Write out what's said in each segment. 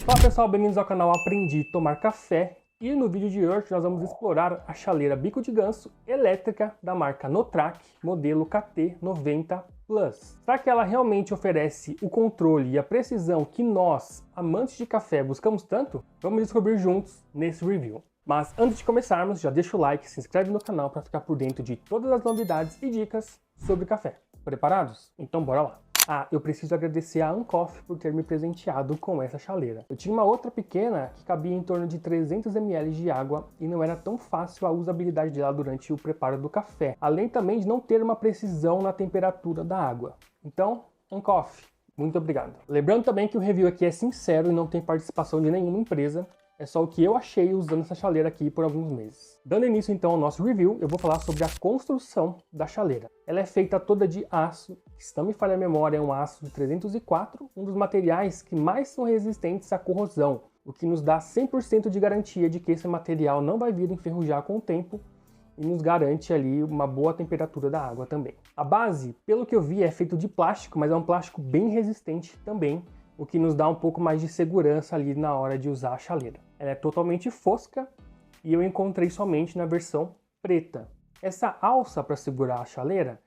Fala pessoal, bem-vindos ao canal Aprendi a Tomar Café. E no vídeo de hoje nós vamos explorar a chaleira bico de ganso elétrica da marca Notrac, modelo KT90 Plus. Será que ela realmente oferece o controle e a precisão que nós, amantes de café, buscamos tanto? Vamos descobrir juntos nesse review. Mas antes de começarmos, já deixa o like, se inscreve no canal para ficar por dentro de todas as novidades e dicas sobre café. Preparados? Então bora lá! Eu preciso agradecer a Ancoff por ter me presenteado com essa chaleira. Eu tinha uma outra pequena que cabia em torno de 300 ml de água e não era tão fácil a usabilidade dela durante o preparo do café, além também de não ter uma precisão na temperatura da água. Então, Ancoff, muito obrigado. Lembrando também que o review aqui é sincero e não tem participação de nenhuma empresa. É só o que eu achei usando essa chaleira aqui por alguns meses. Dando início então ao nosso review, eu vou falar sobre a construção da chaleira. Ela é feita toda de aço, que se não me falha a memória é um aço de 304, um dos materiais que mais são resistentes à corrosão, o que nos dá 100% de garantia de que esse material não vai vir enferrujar com o tempo e nos garante ali uma boa temperatura da água também. A base, pelo que eu vi, é feito de plástico, mas é um plástico bem resistente também, o que nos dá um pouco mais de segurança ali na hora de usar a chaleira. Ela é totalmente fosca e eu encontrei somente na versão preta. Essa alça para segurar a chaleira,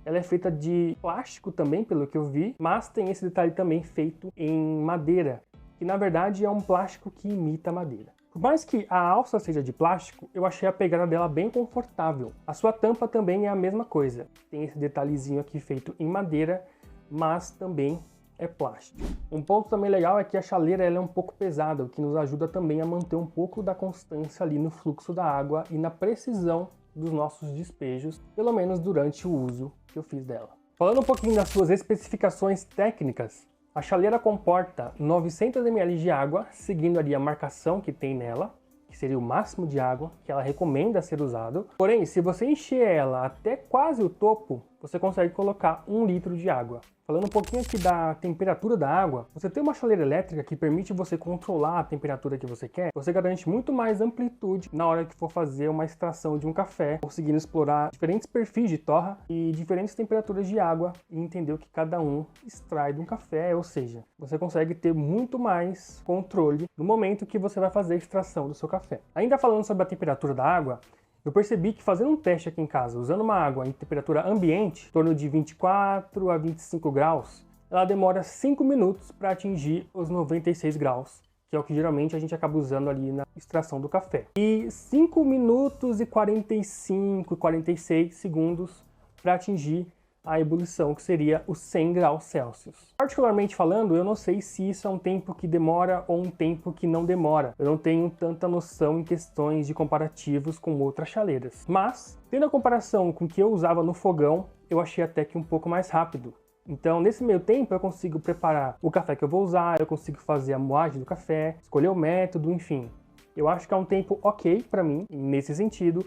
ela é feita de plástico também, pelo que eu vi, mas tem esse detalhe também feito em madeira, que na verdade é um plástico que imita madeira. Por mais que a alça seja de plástico, eu achei a pegada dela bem confortável. A sua tampa também é a mesma coisa. Tem esse detalhezinho aqui feito em madeira, mas também é plástico. Um ponto também legal é que a chaleira ela é um pouco pesada, o que nos ajuda também a manter um pouco da constância ali no fluxo da água e na precisão dos nossos despejos, pelo menos durante o uso que eu fiz dela. Falando um pouquinho das suas especificações técnicas, a chaleira comporta 900 ml de água, seguindo ali a marcação que tem nela, que seria o máximo de água que ela recomenda ser usado. Porém, se você encher ela até quase o topo, você consegue colocar 1 litro de água. Falando um pouquinho aqui da temperatura da água, você tem uma chaleira elétrica que permite você controlar a temperatura que você quer, você garante muito mais amplitude na hora que for fazer uma extração de um café, conseguindo explorar diferentes perfis de torra e diferentes temperaturas de água e entender o que cada um extrai de um café, ou seja, você consegue ter muito mais controle no momento que você vai fazer a extração do seu café. Ainda falando sobre a temperatura da água, eu percebi que fazendo um teste aqui em casa, usando uma água em temperatura ambiente, em torno de 24 a 25 graus, ela demora 5 minutos para atingir os 96 graus, que é o que geralmente a gente acaba usando ali na extração do café. E 5 minutos e 45, 46 segundos para atingir a ebulição, que seria os 100 graus Celsius. Particularmente falando, eu não sei se isso é um tempo que demora ou um tempo que não demora. Eu não tenho tanta noção em questões de comparativos com outras chaleiras. Mas, tendo a comparação com o que eu usava no fogão, eu achei até que um pouco mais rápido. Então, nesse meio tempo, eu consigo preparar o café que eu vou usar, eu consigo fazer a moagem do café, escolher o método, enfim. Eu acho que é um tempo ok para mim, nesse sentido,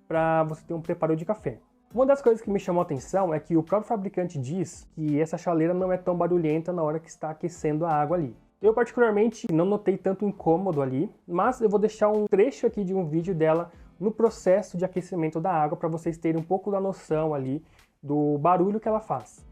para você ter um preparo de café. Uma das coisas que me chamou a atenção é que o próprio fabricante diz que essa chaleira não é tão barulhenta na hora que está aquecendo a água ali. Eu particularmente não notei tanto incômodo ali, mas eu vou deixar um trecho aqui de um vídeo dela no processo de aquecimento da água para vocês terem um pouco da noção ali do barulho que ela faz.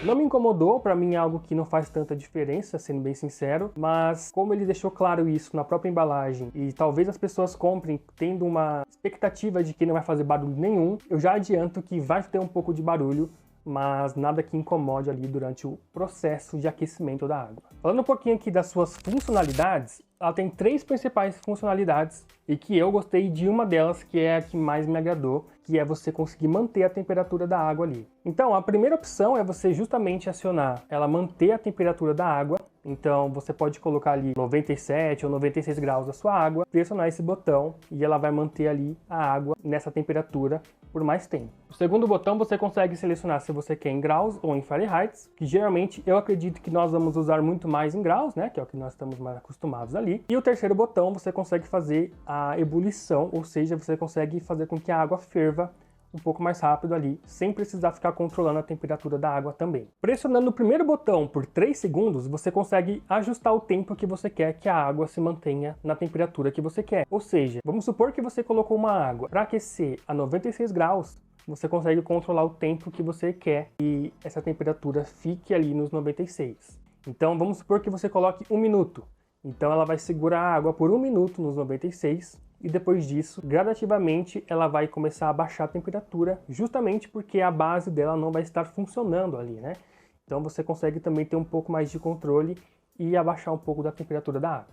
Não me incomodou, para mim é algo que não faz tanta diferença, sendo bem sincero, mas como ele deixou claro isso na própria embalagem e talvez as pessoas comprem tendo uma expectativa de que não vai fazer barulho nenhum, eu já adianto que vai ter um pouco de barulho, mas nada que incomode ali durante o processo de aquecimento da água. Falando um pouquinho aqui das suas funcionalidades, ela tem 3 principais funcionalidades e que eu gostei de uma delas, que é a que mais me agradou, que é você conseguir manter a temperatura da água ali. Então, a primeira opção é você justamente acionar ela manter a temperatura da água. Então, você pode colocar ali 97 ou 96 graus da sua água, pressionar esse botão e ela vai manter ali a água nessa temperatura por mais tempo. O segundo botão você consegue selecionar se você quer em graus ou em Fahrenheit, que geralmente eu acredito que nós vamos usar muito mais em graus, né, que é o que nós estamos mais acostumados ali. E o terceiro botão você consegue fazer a ebulição, ou seja, você consegue fazer com que a água ferva um pouco mais rápido ali, sem precisar ficar controlando a temperatura da água também. Pressionando o primeiro botão por 3 segundos, você consegue ajustar o tempo que você quer que a água se mantenha na temperatura que você quer. Ou seja, vamos supor que você colocou uma água para aquecer a 96 graus, você consegue controlar o tempo que você quer e essa temperatura fique ali nos 96. Então vamos supor que você coloque 1 minuto. Então ela vai segurar a água por 1 minuto nos 96 e depois disso, gradativamente, ela vai começar a baixar a temperatura, justamente porque a base dela não vai estar funcionando ali, né? Então você consegue também ter um pouco mais de controle e abaixar um pouco da temperatura da água.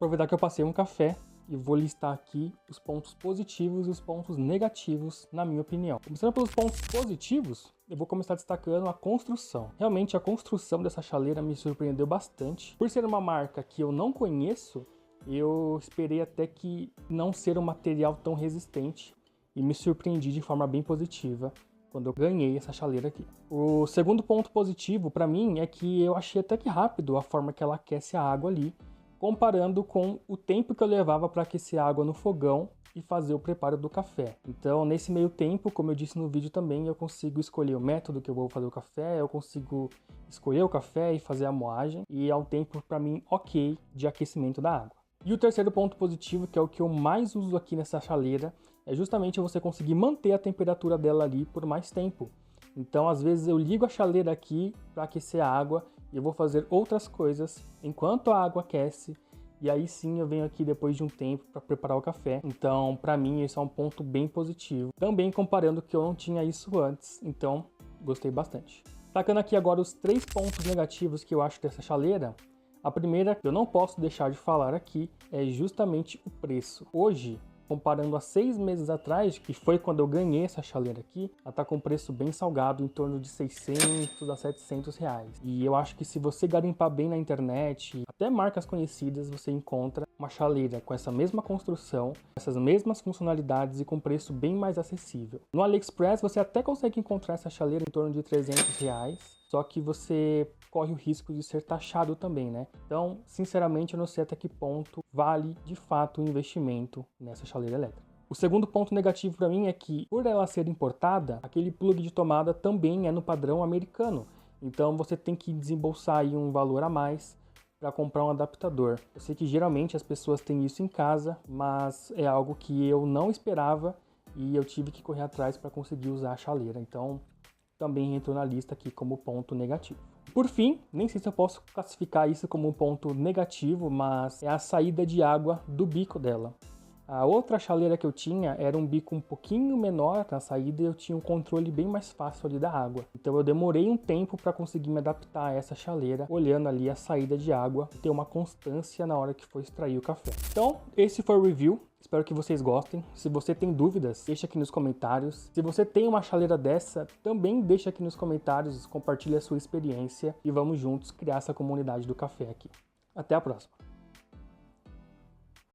Aproveitar que eu passei um café e vou listar aqui os pontos positivos e os pontos negativos, na minha opinião. Começando pelos pontos positivos, eu vou começar destacando a construção. Realmente a construção dessa chaleira me surpreendeu bastante. Por ser uma marca que eu não conheço, eu esperei até que não ser um material tão resistente e me surpreendi de forma bem positiva quando eu ganhei essa chaleira aqui. O segundo ponto positivo para mim é que eu achei até que rápido a forma que ela aquece a água ali, comparando com o tempo que eu levava para aquecer a água no fogão e fazer o preparo do café. Então, nesse meio tempo, como eu disse no vídeo também, eu consigo escolher o método que eu vou fazer o café, eu consigo escolher o café e fazer a moagem, e é um tempo para mim ok de aquecimento da água. E o terceiro ponto positivo, que é o que eu mais uso aqui nessa chaleira, é justamente você conseguir manter a temperatura dela ali por mais tempo. Então, às vezes eu ligo a chaleira aqui para aquecer a água e eu vou fazer outras coisas enquanto a água aquece, e aí sim eu venho aqui depois de um tempo para preparar o café. Então, para mim, esse é um ponto bem positivo. Também comparando que eu não tinha isso antes, então gostei bastante. Tacando aqui agora os 3 pontos negativos que eu acho dessa chaleira. A primeira que eu não posso deixar de falar aqui é justamente o preço. Hoje, comparando a 6 meses atrás, que foi quando eu ganhei essa chaleira aqui, ela tá com um preço bem salgado, em torno de 600 a 700 reais. E eu acho que se você garimpar bem na internet, até marcas conhecidas, você encontra uma chaleira com essa mesma construção, essas mesmas funcionalidades e com preço bem mais acessível. No AliExpress você até consegue encontrar essa chaleira em torno de 300 reais, só que você corre o risco de ser taxado também, né? Então, sinceramente, eu não sei até que ponto vale de fato o investimento nessa chaleira elétrica. O segundo ponto negativo para mim é que, por ela ser importada, aquele plug de tomada também é no padrão americano. Então, você tem que desembolsar aí um valor a mais para comprar um adaptador. Eu sei que geralmente as pessoas têm isso em casa, mas é algo que eu não esperava e eu tive que correr atrás para conseguir usar a chaleira. Então, também entrou na lista aqui como ponto negativo. Por fim, nem sei se eu posso classificar isso como um ponto negativo, mas é a saída de água do bico dela. A outra chaleira que eu tinha era um bico um pouquinho menor na saída e eu tinha um controle bem mais fácil ali da água. Então eu demorei um tempo para conseguir me adaptar a essa chaleira, olhando ali a saída de água e ter uma constância na hora que for extrair o café. Então, esse foi o review. Espero que vocês gostem. Se você tem dúvidas, deixa aqui nos comentários. Se você tem uma chaleira dessa, também deixa aqui nos comentários, compartilha a sua experiência e vamos juntos criar essa comunidade do café aqui. Até a próxima!